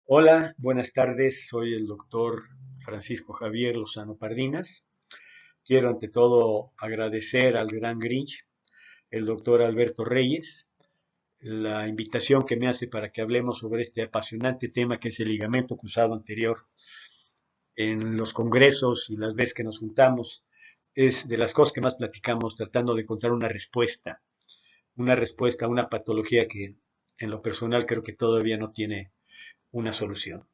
Hola, buenas tardes. Soy el doctor Francisco Javier Lozano Pardinas. Quiero ante todo agradecer al gran Grinch, el doctor Alberto Reyes, la invitación que me hace para que hablemos sobre este apasionante tema que es el ligamento cruzado anterior. En los congresos y las veces que nos juntamos, es de las cosas que más platicamos tratando de encontrar una respuesta a una patología que en lo personal creo que todavía no tiene una solución.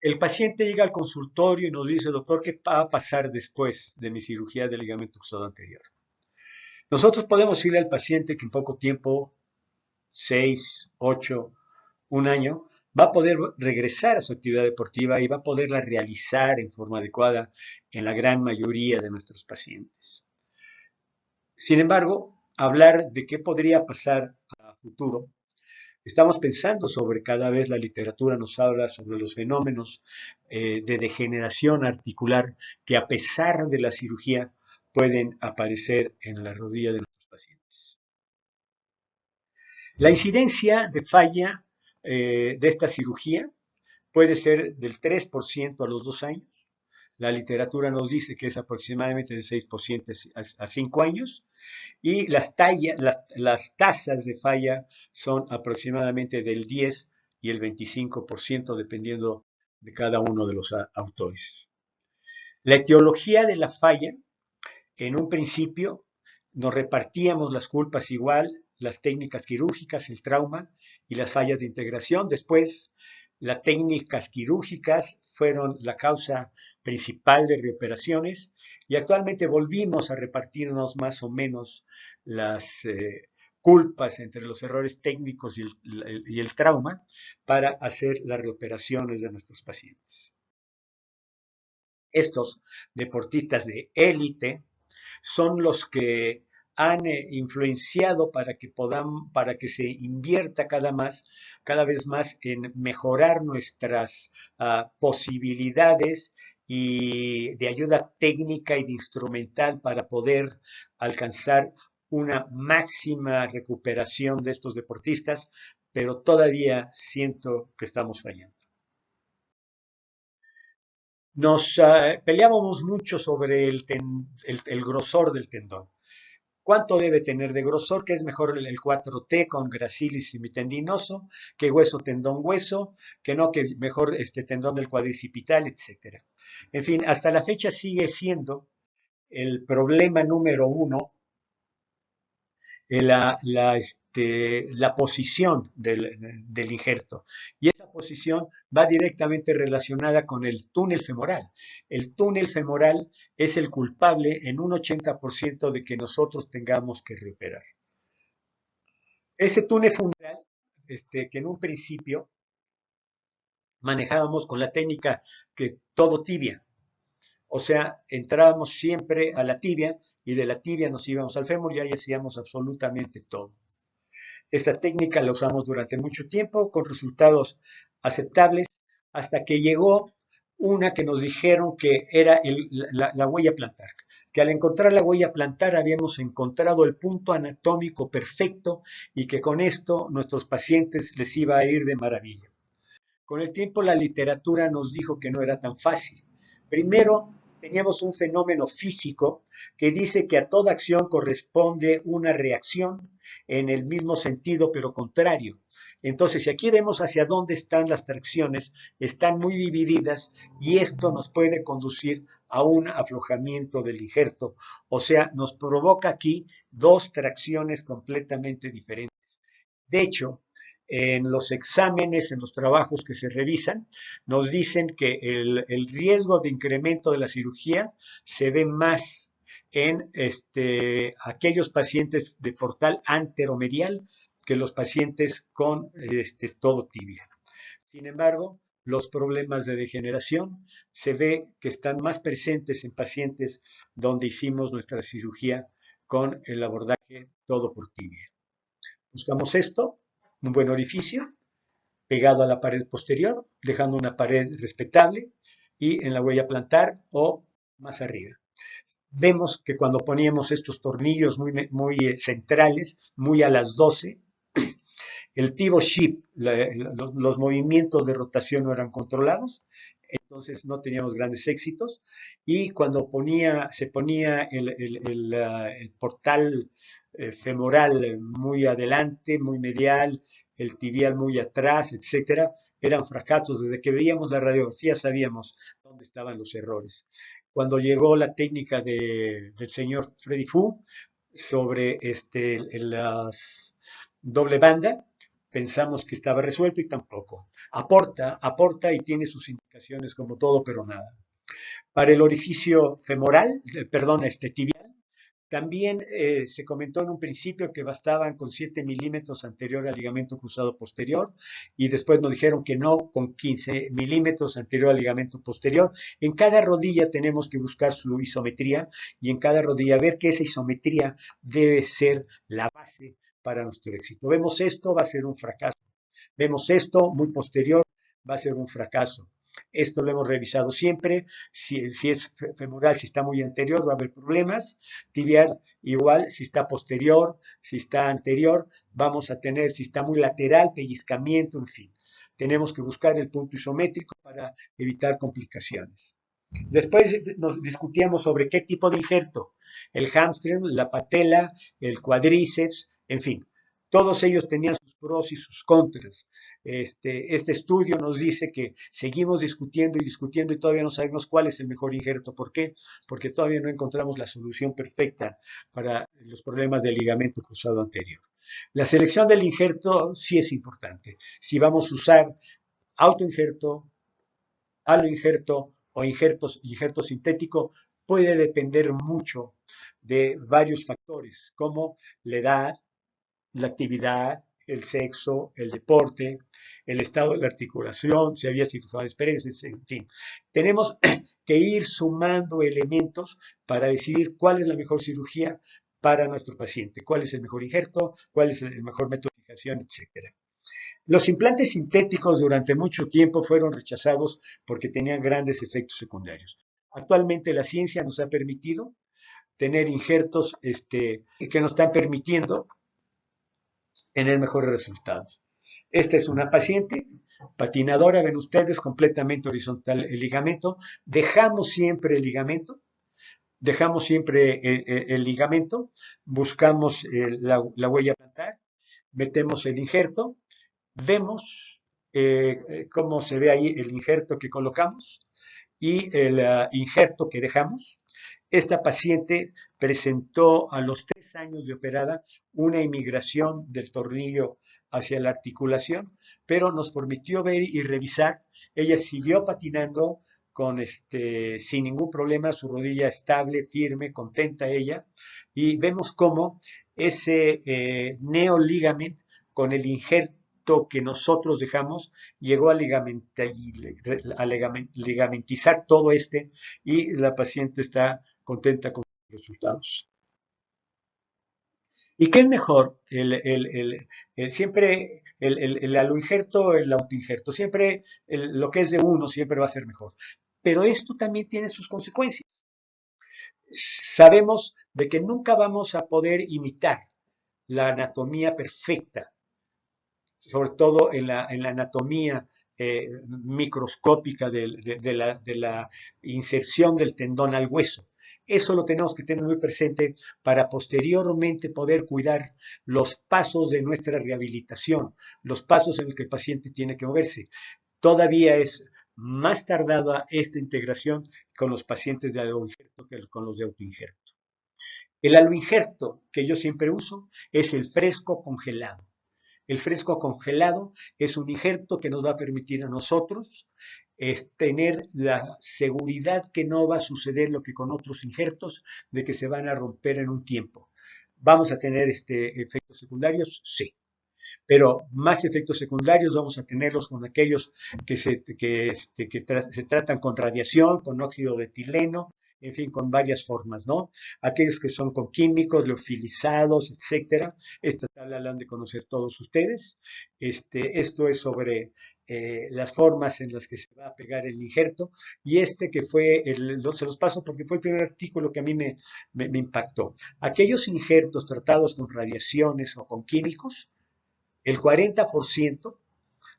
El paciente llega al consultorio y nos dice, doctor, ¿qué va a pasar después de mi cirugía de ligamento cruzado anterior? Nosotros podemos decirle al paciente que en poco tiempo, 6, 8, un año, va a poder regresar a su actividad deportiva y va a poderla realizar en forma adecuada en la gran mayoría de nuestros pacientes. Sin embargo, hablar de qué podría pasar a futuro. Estamos pensando sobre cada vez la literatura nos habla sobre los fenómenos de degeneración articular que a pesar de la cirugía pueden aparecer en la rodilla de nuestros pacientes. La incidencia de falla de esta cirugía puede ser del 3% a los 2 años. La literatura nos dice que es aproximadamente del 6% a 5 años y las tasas de falla son aproximadamente del 10 y el 25% dependiendo de cada uno de los autores. La etiología de la falla, en un principio, nos repartíamos las culpas igual, las técnicas quirúrgicas, el trauma y las fallas de integración. Después, las técnicas quirúrgicas fueron la causa principal de reoperaciones y actualmente volvimos a repartirnos más o menos las culpas entre los errores técnicos y el trauma para hacer las reoperaciones de nuestros pacientes. Estos deportistas de élite son los que han influenciado para que se invierta cada vez más en mejorar nuestras posibilidades y de ayuda técnica y de instrumental para poder alcanzar una máxima recuperación de estos deportistas, pero todavía siento que estamos fallando. Nos peleábamos mucho sobre el grosor del tendón. ¿Cuánto debe tener de grosor? ¿Qué es mejor el 4T con gracilis semitendinoso? ¿Qué hueso, tendón, hueso? Que no, que mejor este tendón del cuadricipital, etcétera. En fin, hasta la fecha sigue siendo el problema número uno la posición del injerto. Y esa posición va directamente relacionada con el túnel femoral. El túnel femoral es el culpable en un 80% de que nosotros tengamos que reoperar. Ese túnel femoral, que en un principio manejábamos con la técnica que todo tibia. O sea, entrábamos siempre a la tibia y de la tibia nos íbamos al fémur y ahí hacíamos absolutamente todo. Esta técnica la usamos durante mucho tiempo con resultados aceptables hasta que llegó una que nos dijeron que era la huella plantar, que al encontrar la huella plantar habíamos encontrado el punto anatómico perfecto y que con esto nuestros pacientes les iba a ir de maravilla. Con el tiempo la literatura nos dijo que no era tan fácil. Primero, teníamos un fenómeno físico que dice que a toda acción corresponde una reacción en el mismo sentido pero contrario. Entonces, si aquí vemos hacia dónde están las tracciones, están muy divididas y esto nos puede conducir a un aflojamiento del injerto. O sea, nos provoca aquí dos tracciones completamente diferentes. De hecho, en los exámenes, en los trabajos que se revisan, nos dicen que el riesgo de incremento de la cirugía se ve más en aquellos pacientes de portal anteromedial que los pacientes con todo tibia. Sin embargo, los problemas de degeneración se ve que están más presentes en pacientes donde hicimos nuestra cirugía con el abordaje todo por tibia. Buscamos esto, un buen orificio, pegado a la pared posterior, dejando una pared respetable y en la huella plantar o más arriba. Vemos que cuando poníamos estos tornillos muy centrales, muy a las 12, el pivot shift, los movimientos de rotación no eran controlados, entonces no teníamos grandes éxitos. Y cuando se ponía el portal femoral muy adelante, muy medial, el tibial muy atrás, etcétera, eran fracasos. Desde que veíamos la radiografía sabíamos dónde estaban los errores. Cuando llegó la técnica del señor Freddy Fu sobre las doble banda, pensamos que estaba resuelto y tampoco. Aporta y tiene sus indicaciones como todo, pero nada. Para el orificio femoral, perdón, tibial, también se comentó en un principio que bastaban con 7 milímetros anterior al ligamento cruzado posterior y después nos dijeron que no, con 15 milímetros anterior al ligamento posterior. En cada rodilla tenemos que buscar su isometría y en cada rodilla ver que esa isometría debe ser la base para nuestro éxito. Vemos esto, va a ser un fracaso. Vemos esto muy posterior, va a ser un fracaso. Esto lo hemos revisado siempre. Si es femoral, si está muy anterior, va a haber problemas. Tibial, igual, si está posterior, si está anterior, vamos a tener, si está muy lateral, pellizcamiento, en fin. Tenemos que buscar el punto isométrico para evitar complicaciones. Después nos discutíamos sobre qué tipo de injerto. El hamstring, la patela, el cuádriceps, en fin. Todos ellos tenían sus pros y sus contras. Este estudio nos dice que seguimos discutiendo y discutiendo y todavía no sabemos cuál es el mejor injerto. ¿Por qué? Porque todavía no encontramos la solución perfecta para los problemas del ligamento cruzado anterior. La selección del injerto sí es importante. Si vamos a usar autoinjerto, aloinjerto o injerto sintético, puede depender mucho de varios factores, como la edad, la actividad, el sexo, el deporte, el estado de la articulación, si había cirugías previas, en fin. Tenemos que ir sumando elementos para decidir cuál es la mejor cirugía para nuestro paciente, cuál es el mejor injerto, cuál es el mejor método de fijación, etcétera. Los implantes sintéticos durante mucho tiempo fueron rechazados porque tenían grandes efectos secundarios. Actualmente la ciencia nos ha permitido tener injertos que nos están permitiendo tener mejores resultados. Esta es una paciente patinadora, ven ustedes, completamente horizontal el ligamento. Dejamos siempre el ligamento, buscamos la huella plantar, metemos el injerto, vemos cómo se ve ahí el injerto que colocamos y el injerto que dejamos. Esta paciente presentó a los 3 años de operada una inmigración del tornillo hacia la articulación, pero nos permitió ver y revisar. Ella siguió patinando sin ningún problema, su rodilla estable, firme, contenta ella, y vemos cómo ese neoligament con el injerto que nosotros dejamos llegó a ligamentizar todo y la paciente está contenta con los resultados. ¿Y qué es mejor? Siempre el aloinjerto, el autoinjerto, siempre lo que es de uno siempre va a ser mejor. Pero esto también tiene sus consecuencias. Sabemos de que nunca vamos a poder imitar la anatomía perfecta, sobre todo en la anatomía microscópica de la inserción del tendón al hueso. Eso lo tenemos que tener muy presente para posteriormente poder cuidar los pasos de nuestra rehabilitación, los pasos en los que el paciente tiene que moverse. Todavía es más tardada esta integración con los pacientes de aloinjerto que con los de autoinjerto. El aloinjerto que yo siempre uso es el fresco congelado. El fresco congelado es un injerto que nos va a permitir a nosotros tener la seguridad que no va a suceder lo que con otros injertos, de que se van a romper en un tiempo. ¿Vamos a tener efectos secundarios? Sí. Pero más efectos secundarios vamos a tenerlos con aquellos se tratan con radiación, con óxido de etileno, en fin, con varias formas, ¿no? Aquellos que son con químicos, liofilizados, etcétera. Esta tabla la han de conocer todos ustedes. Esto es sobre las formas en las que se va a pegar el injerto. Y que fue, se los paso porque fue el primer artículo que a mí me impactó. Aquellos injertos tratados con radiaciones o con químicos, El 40%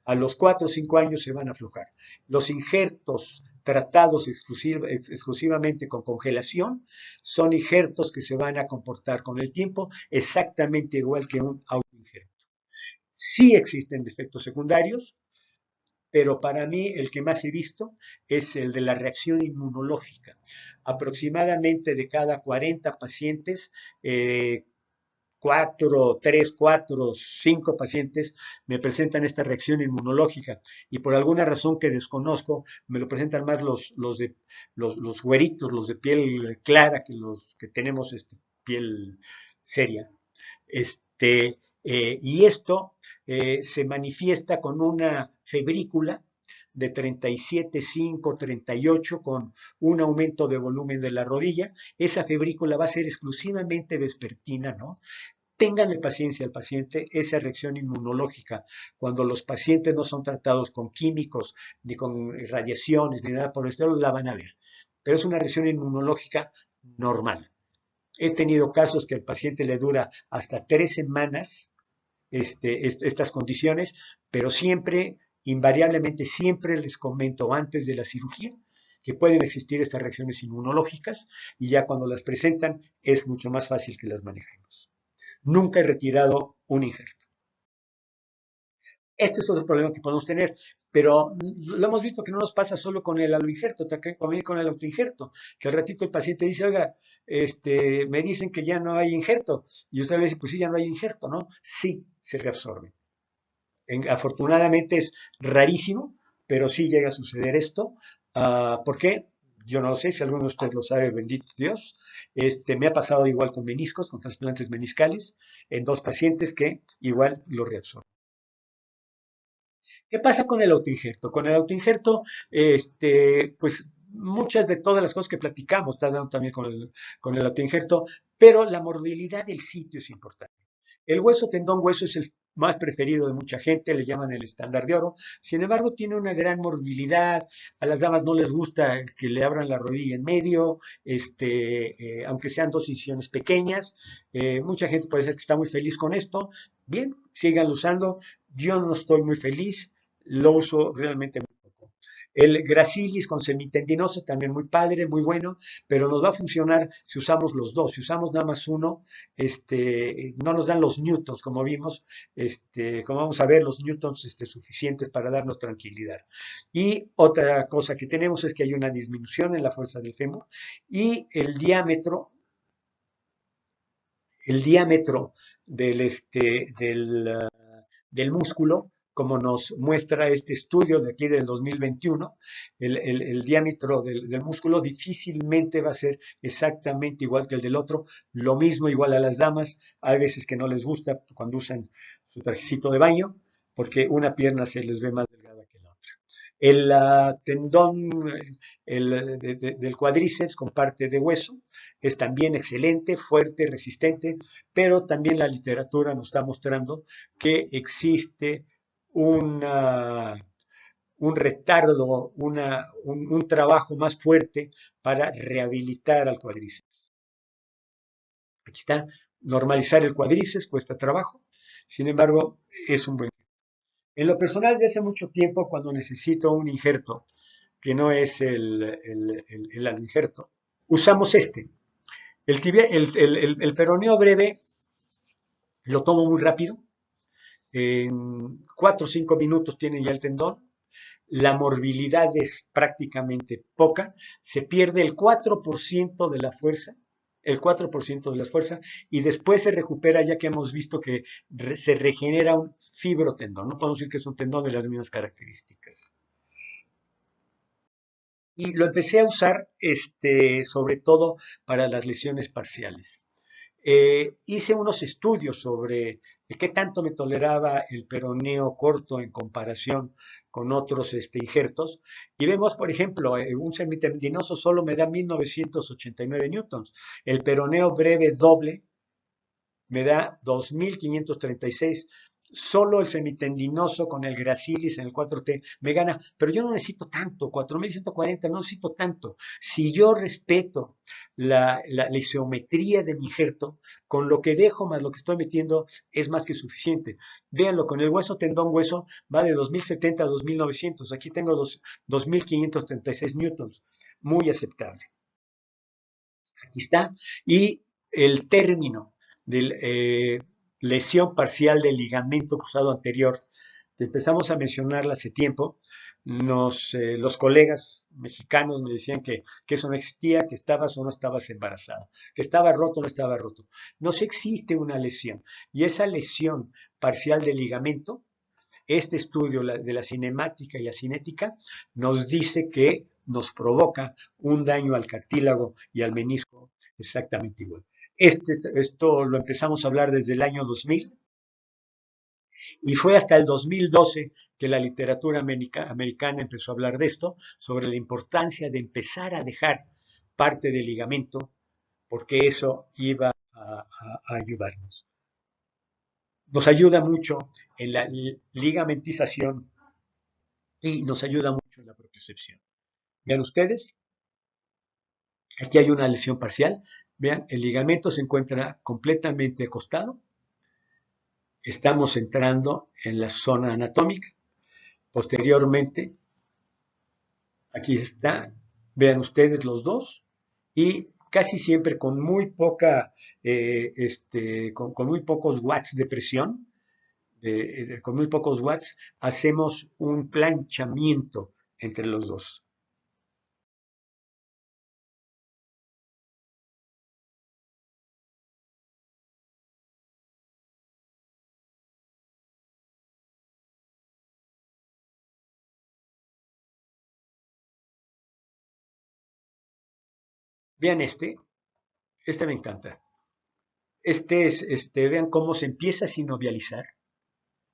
a los 4 o 5 años se van a aflojar. Los injertos tratados exclusivamente con congelación son injertos que se van a comportar con el tiempo exactamente igual que un autoinjerto. Sí existen efectos secundarios, pero para mí el que más he visto es el de la reacción inmunológica. Aproximadamente de cada 40 pacientes, 5 pacientes me presentan esta reacción inmunológica y por alguna razón que desconozco, me lo presentan más los güeritos, los de piel clara, que los que tenemos piel seria. Y esto se manifiesta con una febrícula de 37,5, 38, con un aumento de volumen de la rodilla. Esa febrícula va a ser exclusivamente vespertina, ¿no? Ténganle paciencia al paciente, esa reacción inmunológica, cuando los pacientes no son tratados con químicos, ni con radiaciones, ni nada por el estilo, la van a ver. Pero es una reacción inmunológica normal. He tenido casos que al paciente le dura hasta 3 semanas estas condiciones, pero siempre, invariablemente, siempre les comento antes de la cirugía que pueden existir estas reacciones inmunológicas y ya cuando las presentan es mucho más fácil que las manejemos. Nunca he retirado un injerto. Este es otro problema que podemos tener, pero lo hemos visto que no nos pasa solo con el aloinjerto, también con el autoinjerto, que al ratito el paciente dice, oiga, me dicen que ya no hay injerto, y usted le dice, pues sí, ya no hay injerto, ¿no? Sí, se reabsorbe. Afortunadamente es rarísimo, pero sí llega a suceder esto. ¿Por qué? Yo no lo sé, si alguno de ustedes lo sabe, bendito Dios. Me ha pasado igual con meniscos, con trasplantes meniscales, en 2 pacientes que igual lo reabsorben. ¿Qué pasa con el autoinjerto? Con el autoinjerto, pues muchas de todas las cosas que platicamos están dando también con el autoinjerto, pero la morbilidad del sitio es importante. El hueso tendón hueso es el más preferido de mucha gente, le llaman el estándar de oro. Sin embargo, tiene una gran morbilidad. A las damas no les gusta que le abran la rodilla en medio, aunque sean 2 incisiones pequeñas. Mucha gente puede ser que está muy feliz con esto. Bien, síganlo usando. Yo no estoy muy feliz, lo uso realmente muy poco. El Gracilis con semitendinoso también muy padre, muy bueno, pero nos va a funcionar si usamos los dos. Si usamos nada más uno, no nos dan los newtons, como vimos, como vamos a ver, los newtons suficientes para darnos tranquilidad. Y otra cosa que tenemos es que hay una disminución en la fuerza del fémur y el diámetro del músculo, como nos muestra este estudio de aquí del 2021, el diámetro del músculo difícilmente va a ser exactamente igual que el del otro. Lo mismo igual a las damas. Hay veces que no les gusta cuando usan su trajecito de baño, porque una pierna se les ve más delgada que la otra. El tendón del cuádriceps con parte de hueso es también excelente, fuerte, resistente, pero también la literatura nos está mostrando que existe una, un retardo, un trabajo más fuerte para rehabilitar al cuádriceps. Aquí está, normalizar el cuádriceps cuesta trabajo, sin embargo, es un buen. En lo personal, desde hace mucho tiempo, cuando necesito un injerto, que no es el injerto, usamos este. El peroneo breve lo tomo muy rápido. En 4 o 5 minutos tienen ya el tendón. La morbilidad es prácticamente poca. Se pierde el 4% de la fuerza. El 4% de la fuerza. Y después se recupera, ya que hemos visto que se regenera un fibrotendón. No podemos decir que es un tendón de las mismas características. Y lo empecé a usar sobre todo para las lesiones parciales. Hice unos estudios sobre qué tanto me toleraba el peroneo corto en comparación con otros injertos y vemos, por ejemplo, un semitendinoso solo me da 1989 newtons, el peroneo breve doble me da 2536. Solo el semitendinoso con el Gracilis en el 4T me gana, pero yo no necesito tanto, 4140, no necesito tanto. Si yo respeto la isometría de mi injerto, con lo que dejo más lo que estoy metiendo es más que suficiente. Véanlo, con el hueso tendón hueso va de 2070 a 2900. Aquí tengo 2536 newtons. Muy aceptable. Aquí está. Y el término de lesión parcial del ligamento cruzado anterior, que empezamos a mencionarla hace tiempo, los colegas mexicanos me decían que eso no existía, que estabas o no estabas embarazada, que estaba roto o no estaba roto. No se existe una lesión. Y esa lesión parcial del ligamento, este estudio de la cinemática y la cinética nos dice que nos provoca un daño al cartílago y al menisco exactamente igual. Esto lo empezamos a hablar desde el año 2000 y fue hasta el 2012 que la literatura americana empezó a hablar de esto, sobre la importancia de empezar a dejar parte del ligamento, porque eso iba a ayudarnos. Nos ayuda mucho en la ligamentización y nos ayuda mucho en la propiocepción. Vean ustedes, aquí hay una lesión parcial. Vean, el ligamento se encuentra completamente acostado. Estamos entrando en la zona anatómica. Posteriormente, aquí está. Vean ustedes los dos. Y casi siempre con muy poca, con muy pocos watts de presión, con muy pocos watts, hacemos un planchamiento entre los dos. Vean este me encanta. Vean cómo se empieza a sinovializar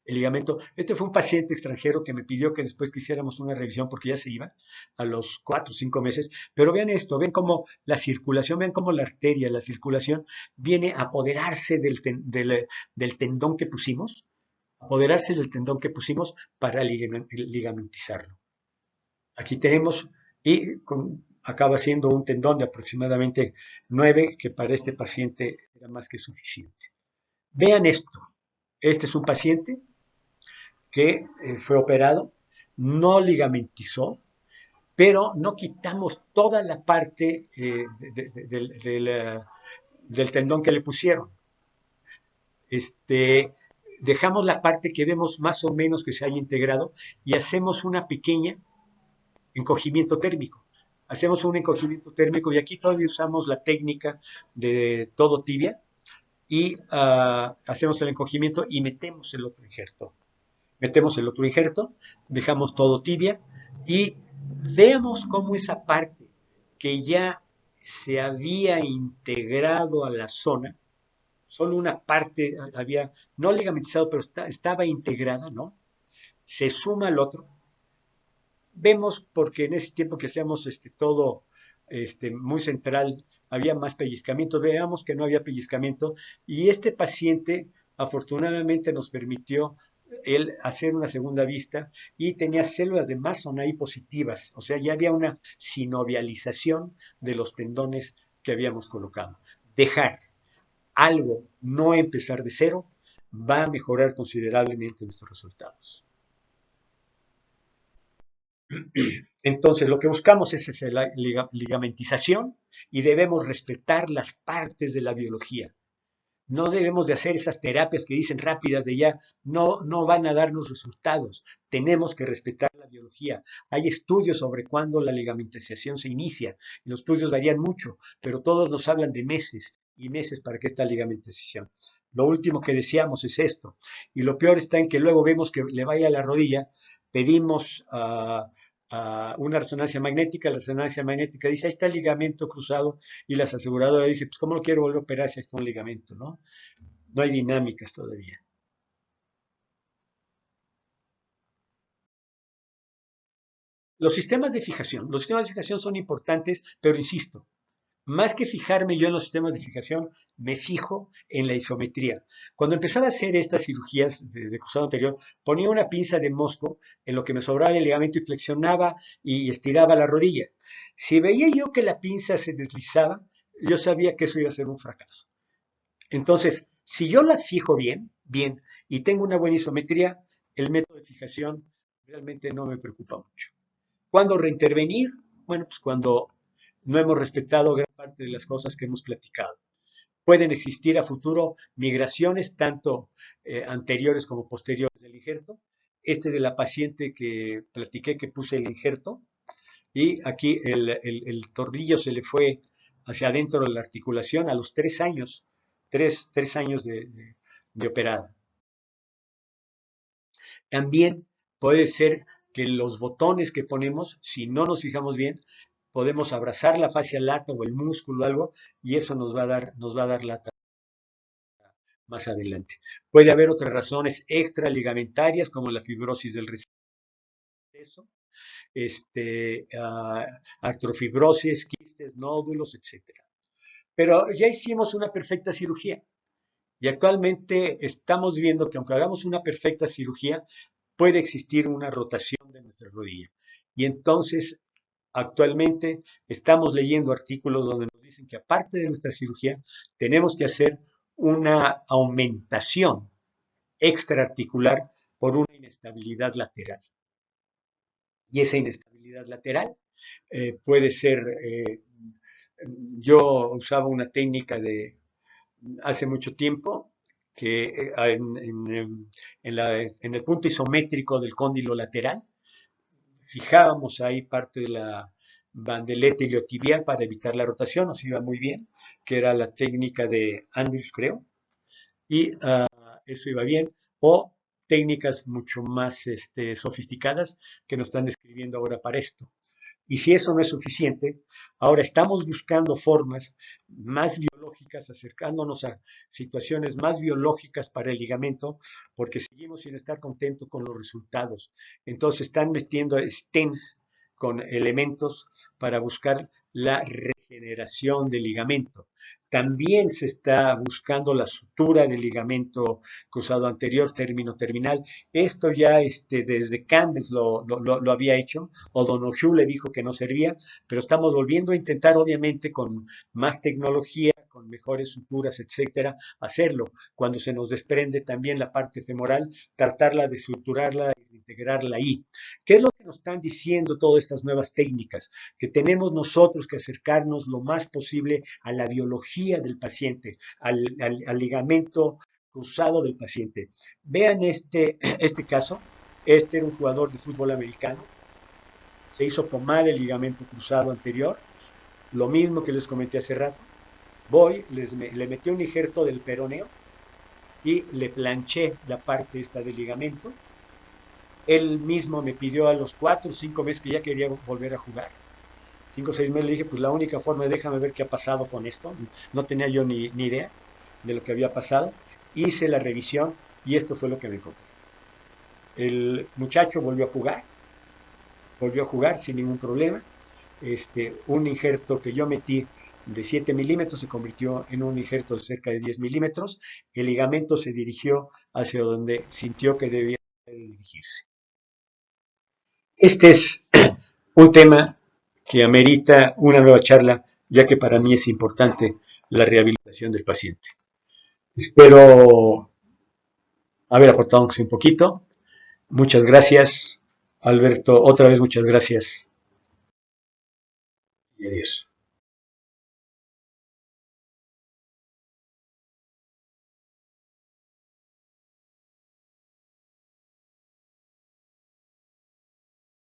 el ligamento. Este fue un paciente extranjero que me pidió que después que hiciéramos una revisión porque ya se iba a los 4 o 5 meses. Pero vean esto, ven cómo la circulación, vean cómo la arteria, la circulación viene a apoderarse del tendón que pusimos, apoderarse del tendón que pusimos para ligamentizarlo. Aquí tenemos, acaba siendo un tendón de aproximadamente 9, que para este paciente era más que suficiente. Vean esto. Este es un paciente que fue operado, no ligamentizó, pero no quitamos toda la parte del tendón que le pusieron. Dejamos la parte que vemos más o menos que se haya integrado y hacemos una pequeña encogimiento térmico. Hacemos un encogimiento térmico y aquí todavía usamos la técnica de todo tibia y hacemos el encogimiento y metemos el otro injerto. Metemos el otro injerto, dejamos todo tibia y veamos cómo esa parte que ya se había integrado a la zona, solo una parte había, no ligamentizado, pero estaba integrada, ¿no? Se suma al otro. Vemos, porque en ese tiempo que hacíamos todo muy central, había más pellizcamiento, veamos que no había pellizcamiento, y este paciente afortunadamente nos permitió él hacer una segunda vista y tenía células de Mason ahí positivas, o sea, ya había una sinovialización de los tendones que habíamos colocado. Dejar algo, no empezar de cero, va a mejorar considerablemente nuestros resultados. Entonces, lo que buscamos es esa ligamentización y debemos respetar las partes de la biología. No debemos de hacer esas terapias que dicen rápidas de ya, no van a darnos resultados. Tenemos que respetar la biología. Hay estudios sobre cuándo la ligamentización se inicia. Y los estudios varían mucho, pero todos nos hablan de meses y meses para que esta ligamentización. Lo último que deseamos es esto. Y lo peor está en que luego vemos que le vaya a la rodilla, pedimos una resonancia magnética, la resonancia magnética dice, ahí está el ligamento cruzado, y las aseguradoras dicen, pues ¿cómo lo quiero volver a operar si está un ligamento, no? No hay dinámicas todavía. Los sistemas de fijación son importantes, pero insisto, más que fijarme yo en los sistemas de fijación, me fijo en la isometría. Cuando empezaba a hacer estas cirugías de cruzado anterior, ponía una pinza de mosco en lo que me sobraba el ligamento y flexionaba y estiraba la rodilla. Si veía yo que la pinza se deslizaba, yo sabía que eso iba a ser un fracaso. Entonces, si yo la fijo bien, bien, y tengo una buena isometría, el método de fijación realmente no me preocupa mucho. ¿Cuándo reintervenir? Bueno, pues cuando no hemos respetado gran parte de las cosas que hemos platicado. Pueden existir a futuro migraciones, tanto anteriores como posteriores del injerto. Este de la paciente que platiqué que puse el injerto, y aquí el tornillo se le fue hacia adentro de la articulación a los 3 años, tres años de operada. También puede ser que los botones que ponemos, si no nos fijamos bien, podemos abrazar la fascia lata o el músculo o algo, y eso nos va a dar lata más adelante. Puede haber otras razones extraligamentarias como la fibrosis del receso, artrofibrosis, quistes, nódulos, etcétera. Pero ya hicimos una perfecta cirugía y actualmente estamos viendo que aunque hagamos una perfecta cirugía, puede existir una rotación de nuestra rodilla. Y entonces, actualmente estamos leyendo artículos donde nos dicen que aparte de nuestra cirugía, tenemos que hacer una aumentación extraarticular por una inestabilidad lateral. Y esa inestabilidad lateral puede ser, yo usaba una técnica de hace mucho tiempo que en el punto isométrico del cóndilo lateral fijábamos ahí parte de la bandeleta iliotibial para evitar la rotación, nos iba muy bien, que era la técnica de Andrews, creo, y eso iba bien, o técnicas mucho más sofisticadas que nos están describiendo ahora para esto. Y si eso no es suficiente, ahora estamos buscando formas más biológicas, acercándonos a situaciones más biológicas para el ligamento, porque seguimos sin estar contentos con los resultados. Entonces están metiendo stents con elementos para buscar la regeneración del ligamento. También se está buscando la sutura del ligamento cruzado anterior, término terminal. Esto ya desde Candes lo había hecho. O'Donoghue le dijo que no servía, pero estamos volviendo a intentar, obviamente, con más tecnología, con mejores suturas, etcétera, hacerlo. Cuando se nos desprende también la parte femoral, tratarla de suturarla y de integrarla ahí. ¿Qué es lo que nos están diciendo todas estas nuevas técnicas? Que tenemos nosotros que acercarnos lo más posible a la biología del paciente, al ligamento cruzado del paciente. Vean este caso. Este era un jugador de fútbol americano, se hizo pomada el ligamento cruzado anterior, lo mismo que les comenté hace rato. Le metí un injerto del peroneo y le planché la parte esta del ligamento. Él mismo me pidió a los 4 o 5 meses que ya quería volver a jugar. 5 o 6 meses le dije, pues la única forma, déjame ver qué ha pasado con esto. No tenía yo ni idea de lo que había pasado. Hice la revisión y esto fue lo que me encontré. El muchacho volvió a jugar sin ningún problema. Un injerto que yo metí de 7 milímetros se convirtió en un injerto de cerca de 10 milímetros. El ligamento se dirigió hacia donde sintió que debía dirigirse. Este es un tema que amerita una nueva charla, ya que para mí es importante la rehabilitación del paciente. Espero haber aportado un poquito. Muchas gracias, Alberto. Otra vez muchas gracias y adiós.